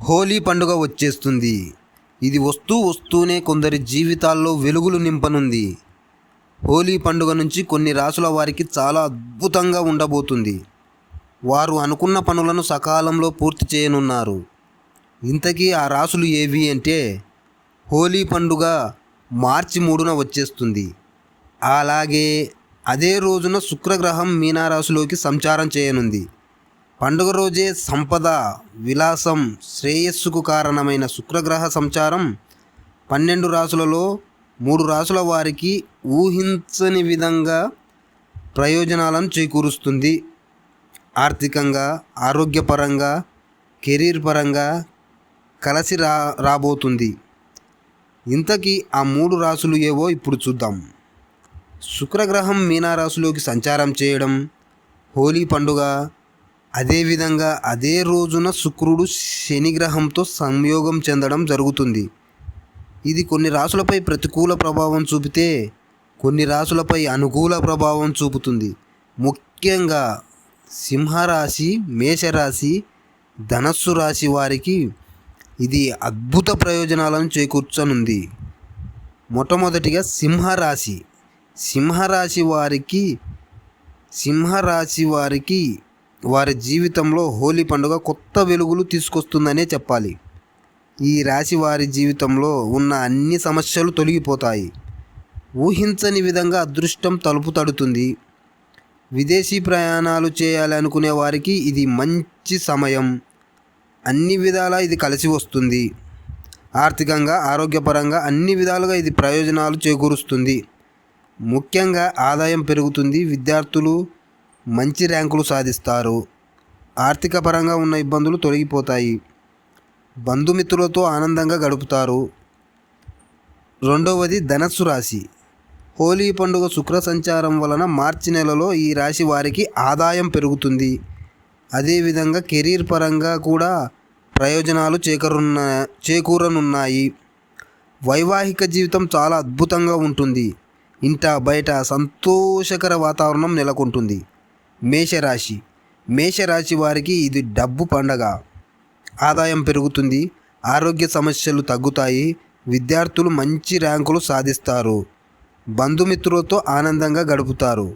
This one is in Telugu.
హోలీ పండుగ వచ్చేస్తుంది. ఇది వస్తూనే కొందరి జీవితాల్లో వెలుగులు నింపనుంది. హోలీ పండుగ నుంచి కొన్ని రాసుల వారికి చాలా అద్భుతంగా ఉండబోతుంది. వారు అనుకున్న పనులను సకాలంలో పూర్తి చేయనున్నారు. ఇంతకీ ఆ రాసులు ఏవి అంటే, హోలీ పండుగ మార్చి 3న వచ్చేస్తుంది. అలాగే అదే రోజున శుక్రగ్రహం మీనరాశిలోకి సంచారం చేయనుంది. పండుగ రోజే సంపద, విలాసం, శ్రేయస్సుకు కారణమైన శుక్రగ్రహ సంచారం 12 రాశులలో 3 రాశుల వారికి ఊహించని విధంగా ప్రయోజనాలను చేకూరుస్తుంది. ఆర్థికంగా, ఆరోగ్యపరంగా, కెరీర్ పరంగా కలిసి రాబోతుంది. ఇంతకీ ఆ 3 రాశులు ఏవో ఇప్పుడు చూద్దాం. శుక్రగ్రహం మీనరాశిలోకి సంచారం చేయడం, హోలీ పండుగ, అదేవిధంగా అదే రోజున శుక్రుడు శనిగ్రహంతో సంయోగం చెందడం జరుగుతుంది. ఇది కొన్ని రాశులపై ప్రతికూల ప్రభావం చూపితే, కొన్ని రాశులపై అనుకూల ప్రభావం చూపుతుంది. ముఖ్యంగా సింహరాశి, మేషరాశి, ధనస్సు రాశి వారికి ఇది అద్భుత ప్రయోజనాలను చేకూర్చనుంది. మొట్టమొదటిగా సింహరాశి వారికి వారి జీవితంలో హోలీ పండుగ కొత్త వెలుగులు తీసుకొస్తుందనే చెప్పాలి. ఈ రాశి వారి జీవితంలో ఉన్న అన్ని సమస్యలు తొలగిపోతాయి. ఊహించని విధంగా అదృష్టం తలుపు తడుతుంది. విదేశీ ప్రయాణాలు చేయాలనుకునే వారికి ఇది మంచి సమయం. అన్ని విధాలా ఇది కలిసి వస్తుంది. ఆర్థికంగా, ఆరోగ్యపరంగా అన్ని విధాలుగా ఇది ప్రయోజనాలు చేకూరుస్తుంది. ముఖ్యంగా ఆదాయం పెరుగుతుంది. విద్యార్థులు మంచి ర్యాంకులు సాధిస్తారు. ఆర్థిక పరంగా ఉన్న ఇబ్బందులు తొలగిపోతాయి. బంధుమిత్రులతో ఆనందంగా గడుపుతారు. రెండవది ధనస్సు రాశి. హోలీ పండుగ శుక్ర సంచారం వలన మార్చి నెలలో ఈ రాశి వారికి ఆదాయం పెరుగుతుంది. అదేవిధంగా కెరీర్ పరంగా కూడా ప్రయోజనాలు చేకూరనున్నాయి. వైవాహిక జీవితం చాలా అద్భుతంగా ఉంటుంది. ఇంట బయట సంతోషకర వాతావరణం నెలకొంటుంది. మేషరాశి వారికి ఇది డబ్బు పండగ. ఆదాయం పెరుగుతుంది. ఆరోగ్య సమస్యలు తగ్గుతాయి. విద్యార్థులు మంచి ర్యాంకులు సాధిస్తారు. బంధుమిత్రులతో ఆనందంగా గడుపుతారు.